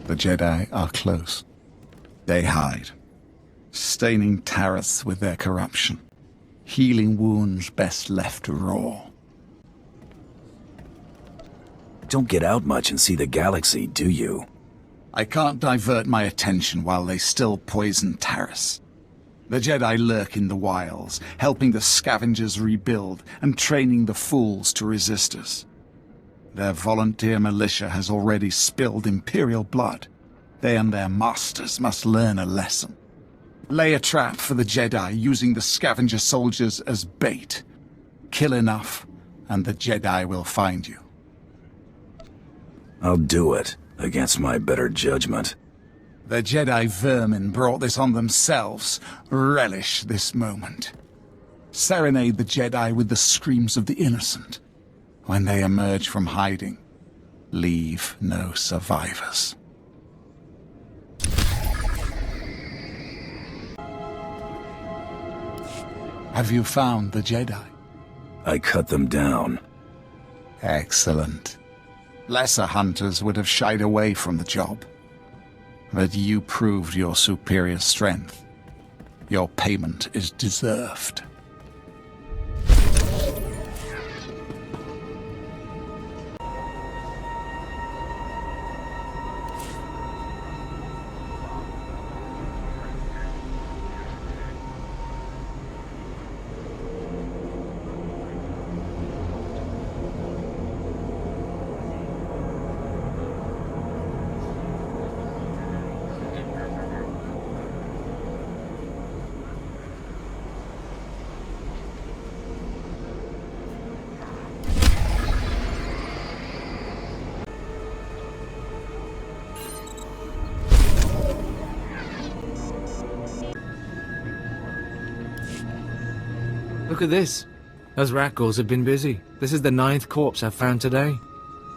The Jedi are close. They hide, staining Taris with their corruption, healing wounds best left raw. Don't get out much and see the galaxy, do you? I can't divert my attention while they still poison Taris. The Jedi lurk in the wilds, helping the scavengers rebuild and training the fools to resist us. Their volunteer militia has already spilled Imperial blood. They and their masters must learn a lesson. Lay a trap for the Jedi using the scavenger soldiers as bait. Kill enough, and the Jedi will find you. I'll do it, against my better judgment. The Jedi vermin brought this on themselves. Relish this moment. Serenade the Jedi with the screams of the innocent. When they emerge from hiding, leave no survivors. Have you found the Jedi? I cut them down. Excellent. Lesser hunters would have shied away from the job. But you proved your superior strength. Your payment is deserved. Look at this. Those Rakghouls have been busy. This is the 9th corpse I've found today.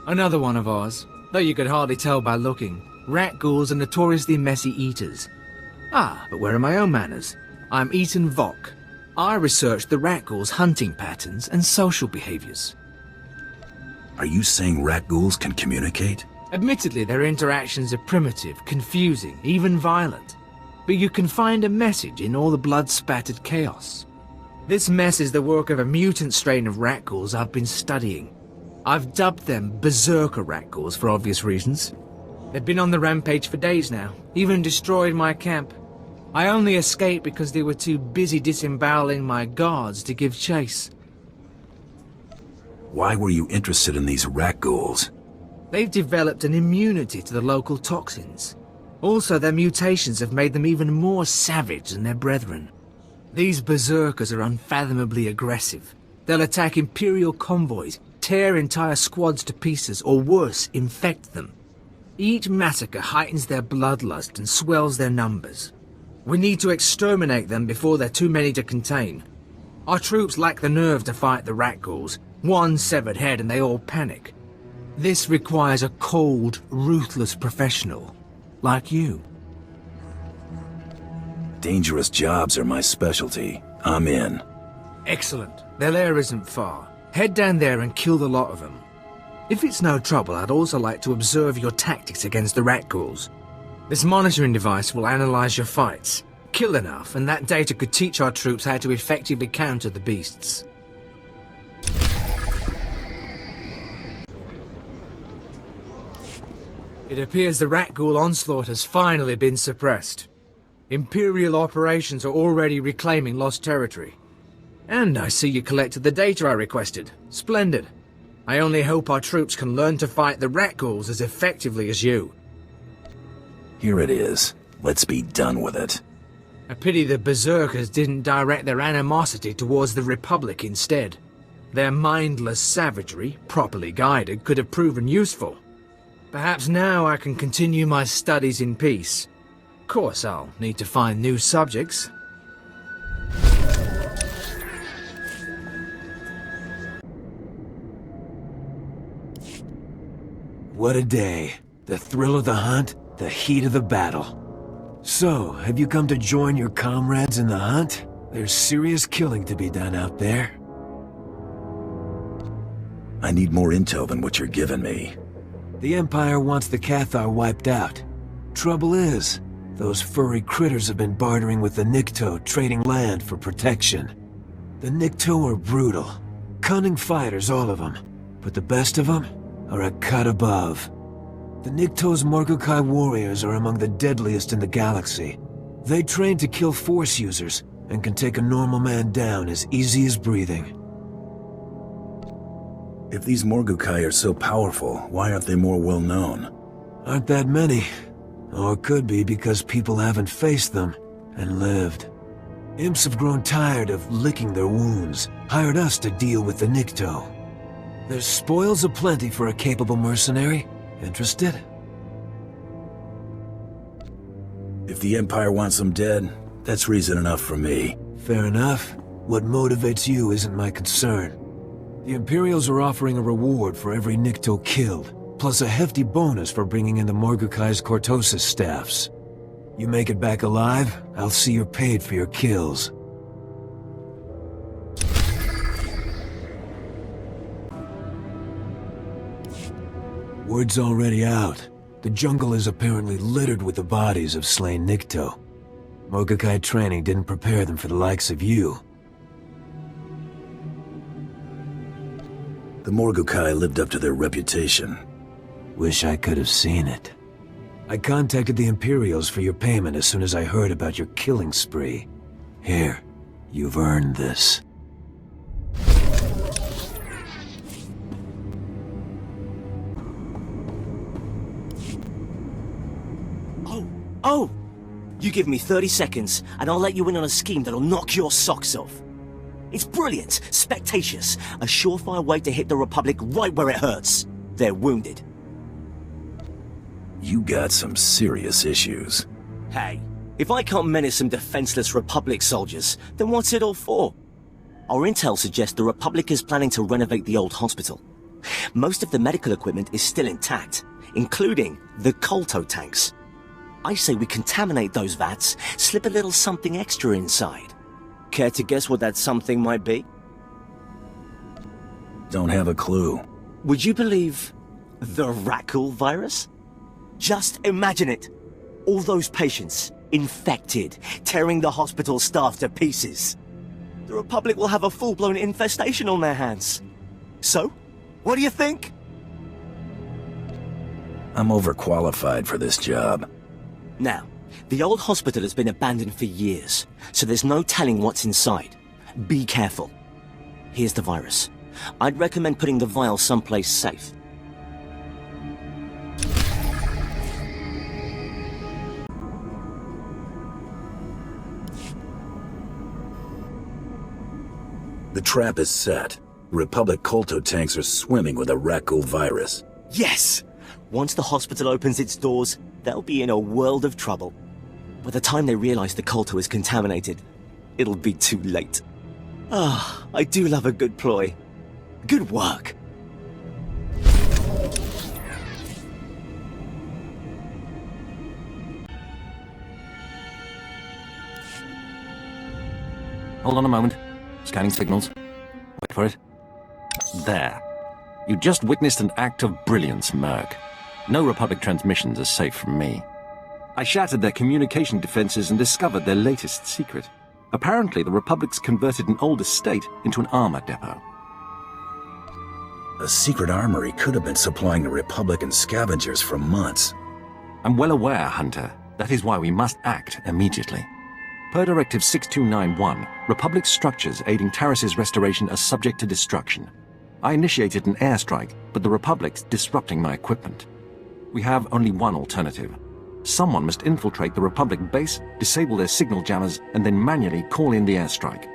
Another one of ours, though you could hardly tell by looking. Rakghouls are notoriously messy eaters. Ah, but where are my own manners? I'm Ethan Vok. I researched the Rakghouls' hunting patterns and social behaviors. Are you saying Rakghouls can communicate? Admittedly, their interactions are primitive, confusing, even violent. But you can find a message in all the blood-spattered chaos. This mess is the work of a mutant strain of Rakghouls I've been studying. I've dubbed them Berserker Rakghouls for obvious reasons. They've been on the rampage for days now, even destroyed my camp. I only escaped because they were too busy disemboweling my guards to give chase. Why were you interested in these Rakghouls? They've developed an immunity to the local toxins. Also, their mutations have made them even more savage than their brethren. These berserkers are unfathomably aggressive. They'll attack Imperial convoys, tear entire squads to pieces, or worse, infect them. Each massacre heightens their bloodlust and swells their numbers. We need to exterminate them before they're too many to contain. Our troops lack the nerve to fight the Rakghouls. One severed head and they all panic. This requires a cold, ruthless professional, like you. Dangerous jobs are my specialty. I'm in. Excellent. Their lair isn't far. Head down there and kill the lot of them. If it's no trouble, I'd also like to observe your tactics against the Rakghouls. This monitoring device will analyze your fights. Kill enough, and that data could teach our troops how to effectively counter the beasts. It appears the Rakghoul onslaught has finally been suppressed. Imperial operations are already reclaiming lost territory. And I see you collected the data I requested. Splendid. I only hope our troops can learn to fight the Rakghouls as effectively as you. Here it is. Let's be done with it. A pity the Berserkers didn't direct their animosity towards the Republic instead. Their mindless savagery, properly guided, could have proven useful. Perhaps now I can continue my studies in peace. Of course, I'll need to find new subjects. What a day. The thrill of the hunt, the heat of the battle. So, have you come to join your comrades in the hunt? There's serious killing to be done out there. I need more intel than what you're giving me. The Empire wants the Cathar wiped out. Trouble is, those furry critters have been bartering with the Nikto, trading land for protection. The Nikto are brutal. Cunning fighters, all of them. But the best of them are a cut above. The Nikto's Morgokai warriors are among the deadliest in the galaxy. They train to kill Force users, and can take a normal man down as easy as breathing. If these Morgokai are so powerful, why aren't they more well-known? Aren't that many. Or it could be because people haven't faced them and lived. Imps have grown tired of licking their wounds, hired us to deal with the Nikto. There's spoils aplenty for a capable mercenary. Interested? If the Empire wants them dead, that's reason enough for me. Fair enough. What motivates you isn't my concern. The Imperials are offering a reward for every Nikto killed, plus a hefty bonus for bringing in the Morgokai's Cortosis staffs. You make it back alive, I'll see you're paid for your kills. Word's already out. The jungle is apparently littered with the bodies of slain Nikto. Morgokai training didn't prepare them for the likes of you. The Morgokai lived up to their reputation. Wish I could have seen it. I contacted the Imperials for your payment as soon as I heard about your killing spree. Here, you've earned this. Oh! You give me 30 seconds, and I'll let you in on a scheme that'll knock your socks off. It's brilliant, spectaceous, a surefire way to hit the Republic right where it hurts. They're wounded. You got some serious issues. Hey, if I can't menace some defenseless Republic soldiers, then what's it all for? Our intel suggests the Republic is planning to renovate the old hospital. Most of the medical equipment is still intact, including the Kolto tanks. I say we contaminate those vats, slip a little something extra inside. Care to guess what that something might be? Don't have a clue. Would you believe the Rakghoul virus? Just imagine it. All those patients, infected, tearing the hospital staff to pieces. The Republic will have a full-blown infestation on their hands. So, what do you think? I'm overqualified for this job. Now, the old hospital has been abandoned for years, so there's no telling what's inside. Be careful. Here's the virus. I'd recommend putting the vial someplace safe. The trap is set. Republic Kolto tanks are swimming with a Rakghoul virus. Yes! Once the hospital opens its doors, they'll be in a world of trouble. By the time they realize the Kolto is contaminated, it'll be too late. Ah, I do love a good ploy. Good work. Hold on a moment. Scanning signals. Wait for it. There. You just witnessed an act of brilliance, Merc. No Republic transmissions are safe from me. I shattered their communication defenses and discovered their latest secret. Apparently, the Republic's converted an old estate into an armor depot. A secret armory could have been supplying the Republic and scavengers for months. I'm well aware, Hunter. That is why we must act immediately. Per Directive 6291, Republic structures aiding Taris's restoration are subject to destruction. I initiated an airstrike, but the Republic's disrupting my equipment. We have only one alternative. Someone must infiltrate the Republic base, disable their signal jammers, and then manually call in the airstrike.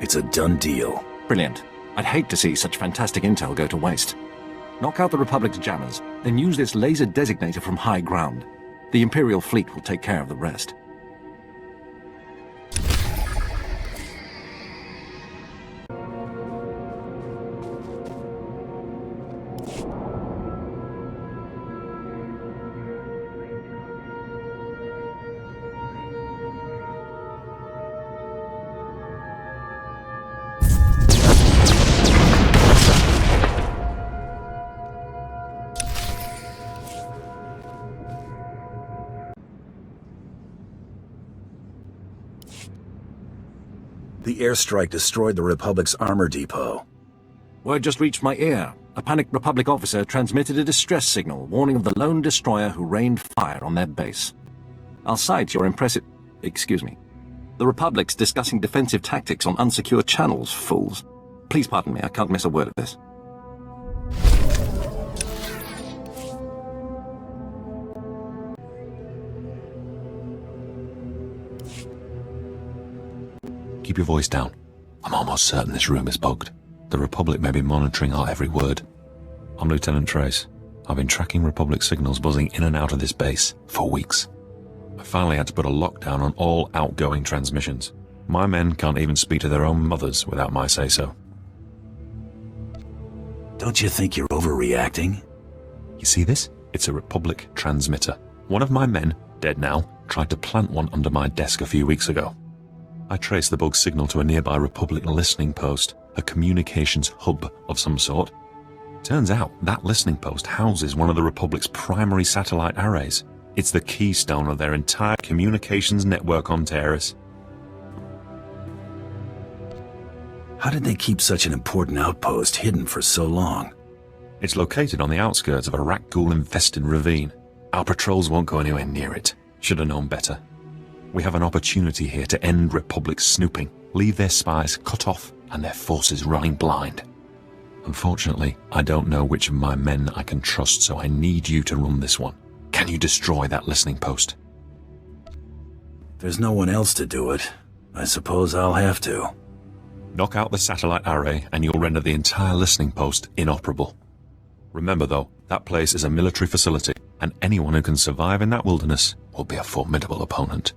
It's a done deal. Brilliant. I'd hate to see such fantastic intel go to waste. Knock out the Republic's jammers, then use this laser designator from high ground. The Imperial fleet will take care of the rest. The airstrike destroyed the Republic's armor depot. Word just reached my ear. A panicked Republic officer transmitted a distress signal warning of the lone destroyer who rained fire on their base. I'll cite your impressive... Excuse me. The Republic's discussing defensive tactics on unsecure channels, fools. Please pardon me, I can't miss a word of this. Keep your voice down. I'm almost certain this room is bugged. The Republic may be monitoring our every word. I'm Lieutenant Trace. I've been tracking Republic signals buzzing in and out of this base for weeks. I finally had to put a lockdown on all outgoing transmissions. My men can't even speak to their own mothers without my say-so. Don't you think you're overreacting? You see this? It's a Republic transmitter. One of my men, dead now, tried to plant one under my desk a few weeks ago. I traced the bug signal to a nearby Republic listening post, a communications hub of some sort. Turns out that listening post houses one of the Republic's primary satellite arrays. It's the keystone of their entire communications network on Taris. How did they keep such an important outpost hidden for so long? It's located on the outskirts of a Rakghoul-infested ravine. Our patrols won't go anywhere near it. Should have known better. We have an opportunity here to end Republic snooping, leave their spies cut off and their forces running blind. Unfortunately, I don't know which of my men I can trust, so I need you to run this one. Can you destroy that listening post? There's no one else to do it. I suppose I'll have to. Knock out the satellite array and you'll render the entire listening post inoperable. Remember though, that place is a military facility, and anyone who can survive in that wilderness will be a formidable opponent.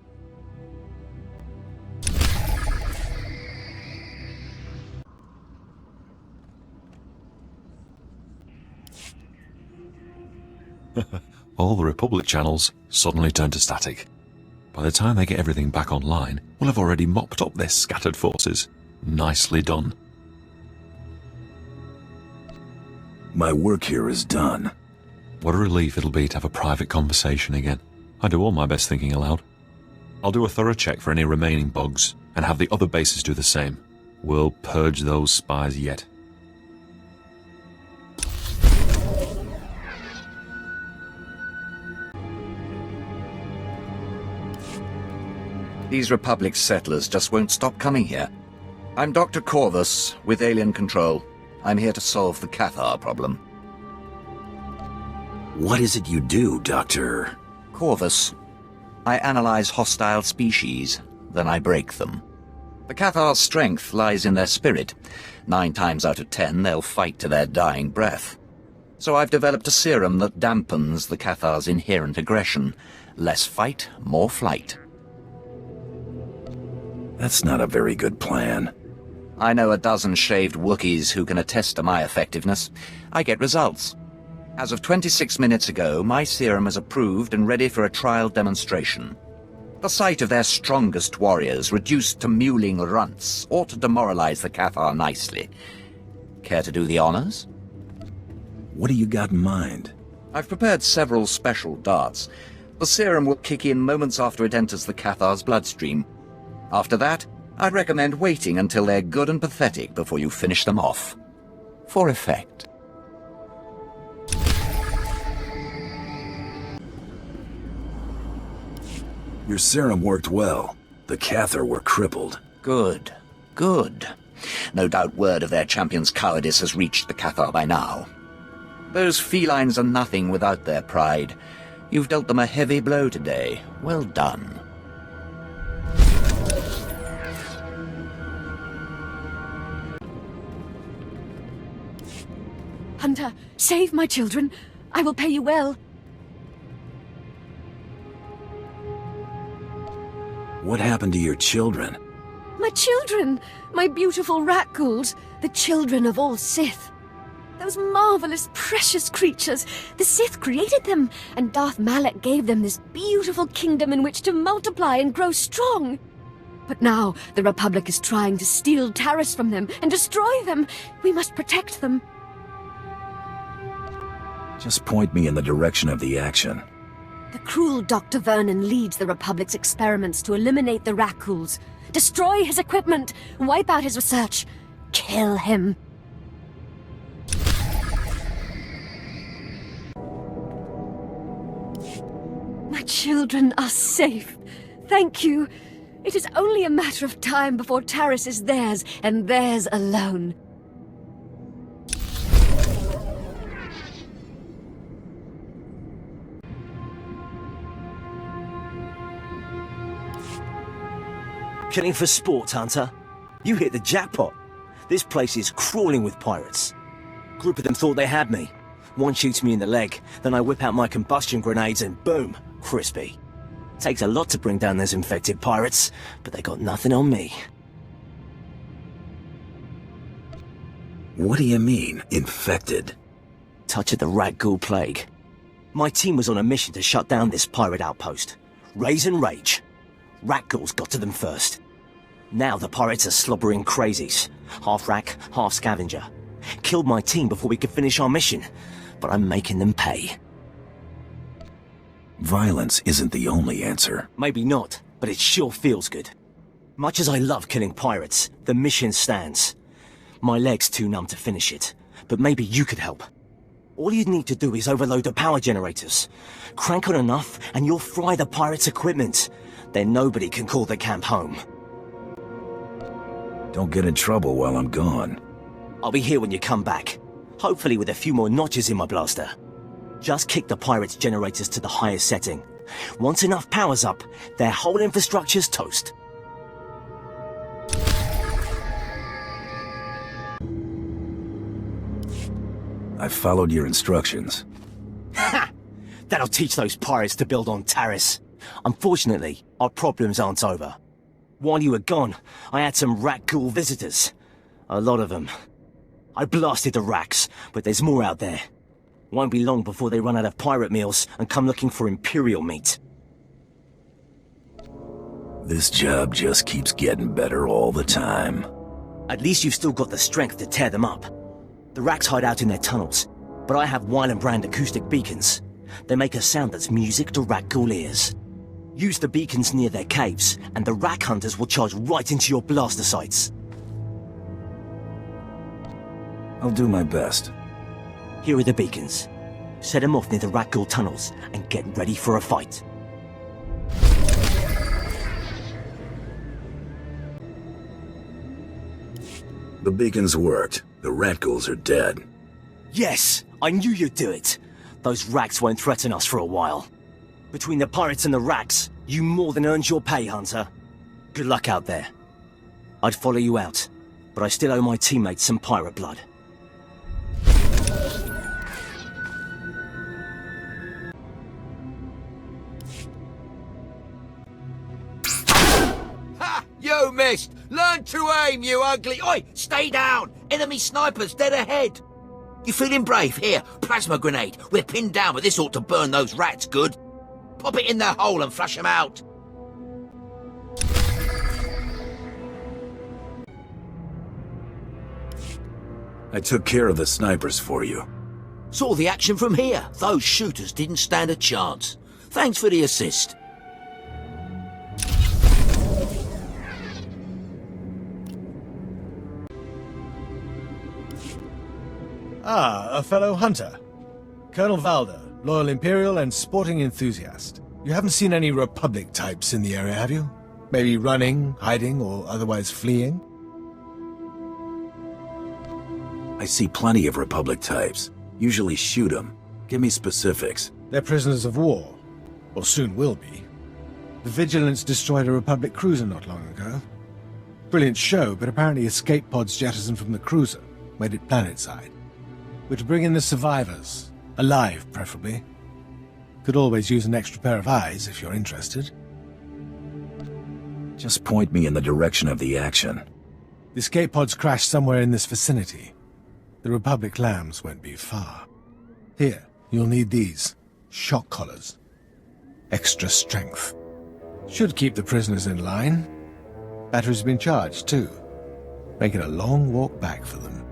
All the Republic channels suddenly turn to static. By the time they get everything back online, we'll have already mopped up their scattered forces. Nicely done. My work here is done. What a relief it'll be to have a private conversation again. I do all my best thinking aloud. I'll do a thorough check for any remaining bugs, and have the other bases do the same. We'll purge those spies yet. These Republic settlers just won't stop coming here. I'm Dr. Corvus, with Alien Control. I'm here to solve the Cathar problem. What is it you do, Dr.? Corvus. I analyze hostile species, then I break them. The Cathar's strength lies in their spirit. 9 times out of 10, they'll fight to their dying breath. So I've developed a serum that dampens the Cathar's inherent aggression. Less fight, more flight. That's not a very good plan. I know a dozen shaved Wookiees who can attest to my effectiveness. I get results. As of 26 minutes ago, my serum is approved and ready for a trial demonstration. The sight of their strongest warriors reduced to mewling runts ought to demoralize the Cathar nicely. Care to do the honors? What do you got in mind? I've prepared several special darts. The serum will kick in moments after it enters the Cathar's bloodstream. After that, I'd recommend waiting until they're good and pathetic before you finish them off. For effect. Your serum worked well. The Cathar were crippled. Good. Good. No doubt word of their champion's cowardice has reached the Cathar by now. Those felines are nothing without their pride. You've dealt them a heavy blow today. Well done. Hunter, save my children. I will pay you well. What happened to your children? My children! My beautiful Rakghouls, the children of all Sith. Those marvelous, precious creatures. The Sith created them, and Darth Malak gave them this beautiful kingdom in which to multiply and grow strong. But now the Republic is trying to steal Taris from them and destroy them. We must protect them. Just point me in the direction of the action. The cruel Dr. Vernon leads the Republic's experiments to eliminate the Rakghouls. Destroy his equipment. Wipe out his research. Kill him. My children are safe. Thank you. It is only a matter of time before Taris is theirs, and theirs alone. Killing for sport, Hunter. You hit the jackpot. This place is crawling with pirates. Group of them thought they had me. One shoots me in the leg, then I whip out my combustion grenades and boom, crispy. Takes a lot to bring down those infected pirates, but they got nothing on me. What do you mean, infected? Touch of the Rakghoul plague. My team was on a mission to shut down this pirate outpost. Raise and rage. Rakghouls got to them first. Now the pirates are slobbering crazies. Half rak, half scavenger. Killed my team before we could finish our mission, but I'm making them pay. Violence isn't the only answer. Maybe not, but it sure feels good. Much as I love killing pirates, the mission stands. My leg's too numb to finish it, but maybe you could help. All you'd need to do is overload the power generators. Crank on enough and you'll fry the pirates' equipment. Then nobody can call the camp home. Don't get in trouble while I'm gone. I'll be here when you come back. Hopefully with a few more notches in my blaster. Just kick the pirates' generators to the highest setting. Once enough power's up, their whole infrastructure's toast. I followed your instructions. Ha! That'll teach those pirates to build on Taris. Unfortunately, our problems aren't over. While you were gone, I had some Rakghoul visitors. A lot of them. I blasted the racks, but there's more out there. Won't be long before they run out of pirate meals and come looking for Imperial meat. This job just keeps getting better all the time. At least you've still got the strength to tear them up. The racks hide out in their tunnels, but I have Wyland brand acoustic beacons. They make a sound that's music to Rakghoul ears. Use the beacons near their caves, and the rack hunters will charge right into your blaster sites. I'll do my best. Here are the beacons. Set them off near the Rakghoul tunnels, and get ready for a fight. The beacons worked. The Rakghouls are dead. Yes! I knew you'd do it! Those racks won't threaten us for a while. Between the pirates and the racks, you more than earned your pay, Hunter. Good luck out there. I'd follow you out, but I still owe my teammates some pirate blood. Ha! You missed! Learn to aim, you ugly... Oi! Stay down! Enemy snipers dead ahead! You feeling brave? Here, plasma grenade. We're pinned down, but this ought to burn those rats good. Pop it in their hole and flush them out. I took care of the snipers for you. Saw the action from here. Those shooters didn't stand a chance. Thanks for the assist. Ah, a fellow hunter. Colonel Valder, loyal Imperial and sporting enthusiast. You haven't seen any Republic types in the area, have you? Maybe running, hiding, or otherwise fleeing? I see plenty of Republic types. Usually shoot them. Give me specifics. They're prisoners of war. Or soon will be. The Vigilance destroyed a Republic cruiser not long ago. Brilliant show, but apparently escape pods jettisoned from the cruiser made it planetside. We're to bring in the survivors. Alive, preferably. Could always use an extra pair of eyes, if you're interested. Just point me in the direction of the action. The escape pods crashed somewhere in this vicinity. The Republic lambs won't be far. Here, you'll need these. Shock collars. Extra strength. Should keep the prisoners in line. Batteries have been charged, too. Make it a long walk back for them.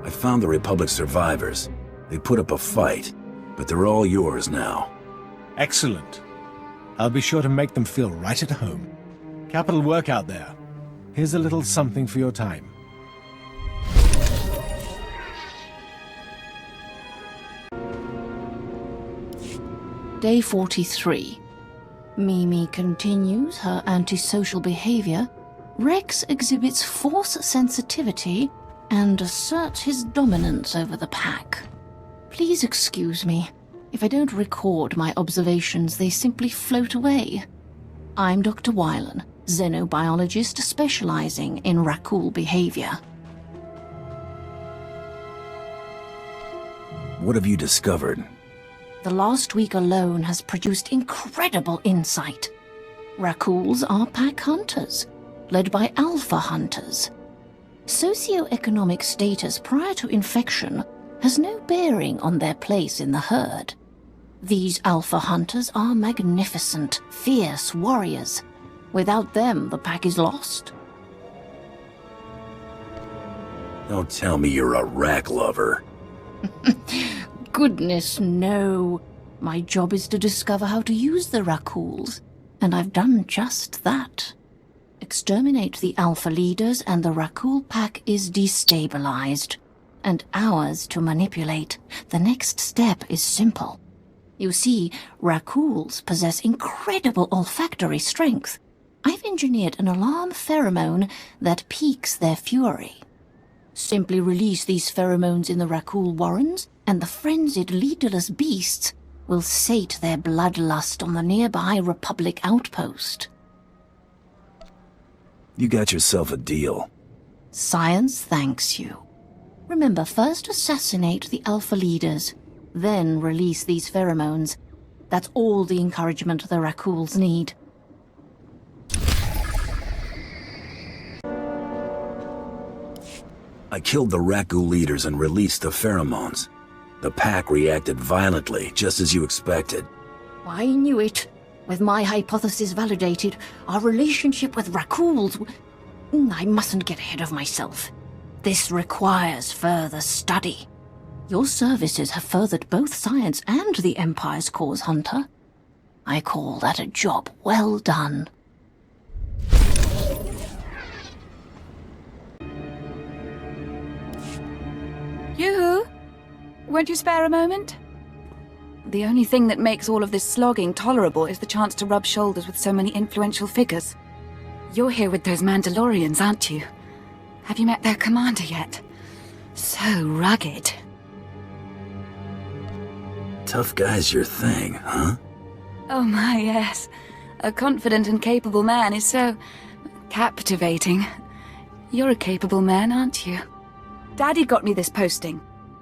I found the Republic survivors. They put up a fight, but they're all yours now. Excellent. I'll be sure to make them feel right at home. Capital work out there. Here's a little something for your time. Day 43. Mimi continues her antisocial behavior. Rex exhibits force sensitivity and asserts his dominance over the pack. Please excuse me. If I don't record my observations, they simply float away. I'm Dr. Weiland, xenobiologist specializing in Rakghoul behavior. What have you discovered? The last week alone has produced incredible insight. Rakghouls are pack hunters, led by alpha hunters. Socioeconomic status prior to infection has no bearing on their place in the herd. These alpha hunters are magnificent, fierce warriors. Without them, the pack is lost. Don't tell me you're a rack lover. Goodness, no. My job is to discover how to use the Rakghouls, and I've done just that. Exterminate the alpha leaders and the Rakghoul pack is destabilized, and ours to manipulate. The next step is simple. You see, Rakghouls possess incredible olfactory strength. I've engineered an alarm pheromone that piques their fury. Simply release these pheromones in the Rakghoul warrens, and the frenzied, leaderless beasts will sate their bloodlust on the nearby Republic outpost. You got yourself a deal. Science thanks you. Remember, first assassinate the alpha leaders, then release these pheromones. That's all the encouragement the Rakghouls need. I killed the Rakghoul leaders and released the pheromones. The pack reacted violently, just as you expected. I knew it. With my hypothesis validated, our relationship with Rakghouls... I mustn't get ahead of myself. This requires further study. Your services have furthered both science and the Empire's cause, Hunter. I call that a job well done. Yoo-hoo! Won't you spare a moment? The only thing that makes all of this slogging tolerable is the chance to rub shoulders with so many influential figures. You're here with those Mandalorians, aren't you? Have you met their commander yet? So rugged. Tough guy's your thing, huh? Oh my, yes. A confident and capable man is so... captivating. You're a capable man, aren't you? Daddy got me this posting.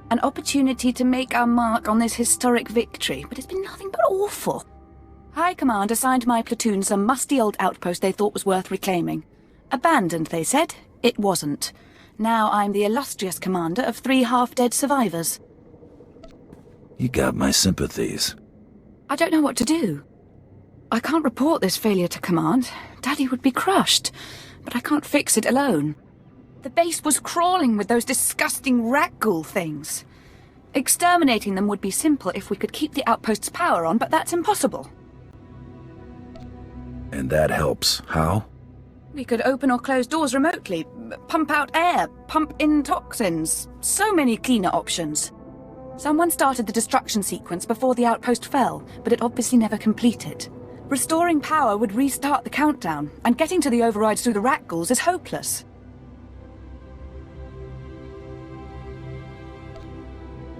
An opportunity to make our mark on this historic victory, but it's been nothing but awful. High Command assigned my platoon some musty old outpost they thought was worth reclaiming. Abandoned, they said. It wasn't. Now I'm the illustrious commander of 3 half-dead survivors. You got my sympathies. I don't know what to do. I can't report this failure to command. Daddy would be crushed. But I can't fix it alone. The base was crawling with those disgusting Rakghoul things. Exterminating them would be simple if we could keep the outpost's power on, but that's impossible. And that helps. How? We could open or close doors remotely, pump out air, pump in toxins. So many cleaner options. Someone started the destruction sequence before the outpost fell, but it obviously never completed. Restoring power would restart the countdown, and getting to the overrides through the Rakghouls is hopeless.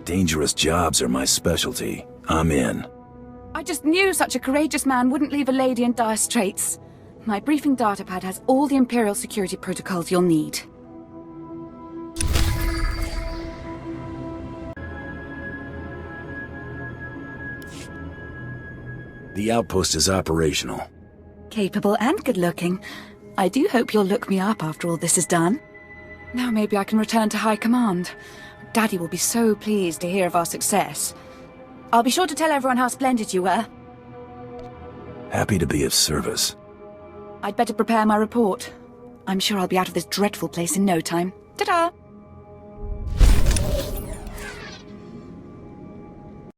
Dangerous jobs are my specialty. I'm in. I just knew such a courageous man wouldn't leave a lady in dire straits. My briefing datapad has all the Imperial security protocols you'll need. The outpost is operational. Capable and good-looking. I do hope you'll look me up after all this is done. Now maybe I can return to High Command. Daddy will be so pleased to hear of our success. I'll be sure to tell everyone how splendid you were. Happy to be of service. I'd better prepare my report. I'm sure I'll be out of this dreadful place in no time. Ta-ta!